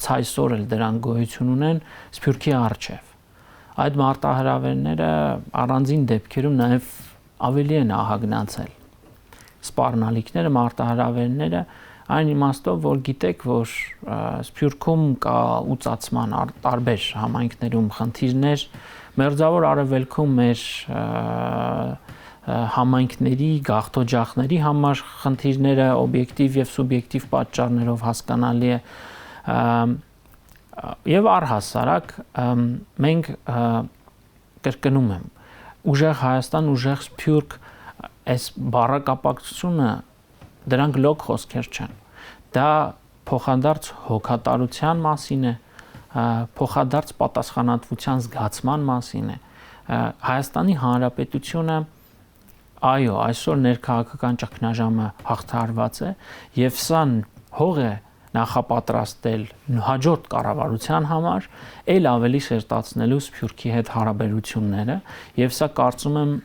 ցայսօր էլ դրանք գոյություն ունեն Սփյուռքի առջև։ Այդ մարտահրավերները առանձին դեպքերում նաև ավելի են ահագնացել։ Սպառնալիքները, մարտահրավերները այն իմաստով, որ գիտեք, որ Սփյուռքում կա ուծացման տարբեր համայնքներում խնդիրներ, մերձավոր արևելքում մեր համայնքների, գաղթօջախների համար խնդիրները օբյեկտիվ եւ սուբյեկտիվ պատճառներով հասկանալի է եւ առհասարակ մենք կրկնում եմ ուժեղ Հայաստան, ուժեղ Սփյուռք, այս բառակապակցությունը դրանք լոկ խոսքեր չեն։ Դա փոխադարձ հոգատարության մասին է, փոխադարձ պատասխանատվության զգացման մասին է։ Հայաստանի Հանրապետությունը այո, այսօր ներքաղաքական ճգնաժամը հաղթահարված է եւ սա հող է նախապատրաստել հաջորդ կառավարության համար ել ավելի սերտացնելու Սփյուռքի հետ հարաբերությունները եւ սա կարծում եմ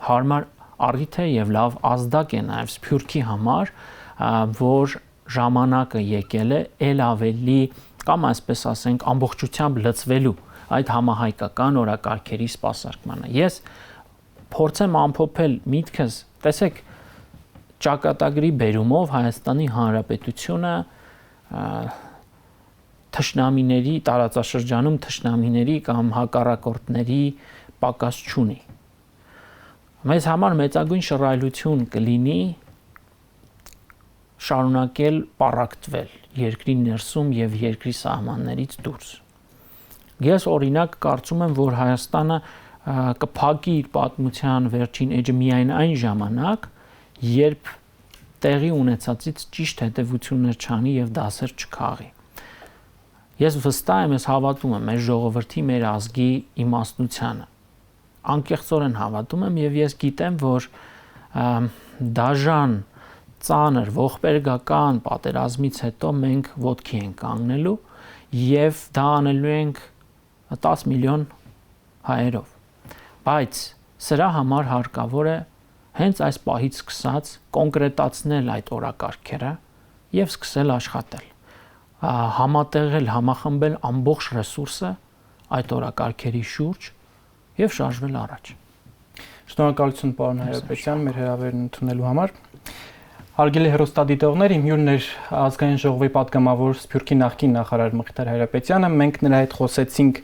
հարմար առիթ է եւ լավ ազդակ է նաեւ Սփյուռքի համար, որ ժամանակը եկել է ել ավելի կամ այսպես ասենք ամբողջությամբ լծվելու այդ համահայկական օրակարգերի սպասարկմանը։ Ես փորձեմ ամփոփել միտքս, տեսեք, ճակատագրի բերումով Հայաստանի Հանրապետությունը թշնամիների տարածաշրջանում թշնամիների կամ հակառակորդների պակաս չունի։ Մեզ համար մեծագույն շռայլություն կլինի շարունակել պառակտվել երկրի ներսում եւ երկրի սահմաններից դուրս։ Ես օրինակ կարծում եմ, որ Հայաստանը կփակի իր պատմության վերջին էջը միայն այն ժամանակ, երբ տեղի ունեցածից ճիշտ հետևություններ չանի եւ դասեր չքաղի։ Ես վստահ եմ, ես հավատում եմ մեր ժողովրդի, մեր ազգի իմաստնությանը։ Անկեղծորեն հավատում եմ եւ ես գիտեմ, որ դաժան ծանր ողբերգական պատերազմից հետո մենք ոտքի ենք կանգնելու եւ դա անելու ենք 10 միլիոն հայերով։ Բայց սրա համար հարկավոր է հենց այս պահից սկսած կոնկրետացնել այդ օրակարգերը եւ սկսել աշխատել։ Համատեղել, համախմբել ամբողջ ռեսուրսը այդ օրակարգերի շուրջ եւ շարժվել առաջ։
Շնորհակալություն պարոն Հայրապետյան մեր հրավերն ընդունելու համար։ Հարգելի հեռուստադիտողներ, իմ հյուրն էր ազգային ժողովի պատգամավոր Սփյուռքի նախկին նախարար Մղթար Հայրապետյանը։ Մենք նրա հետ խոսեցինք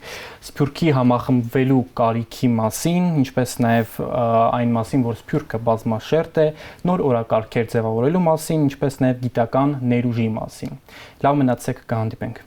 Սփյուռքի համախմբվելու կարիքի մասին, ինչպես նաև այն մասին, որ Սփյուռքը բազմաշերտ է, նոր օրակարգեր ձևավորելու մասին, ինչպես նաև գիտական ներուժի մասին։ Լավ մնացեք, կհանդիպենք։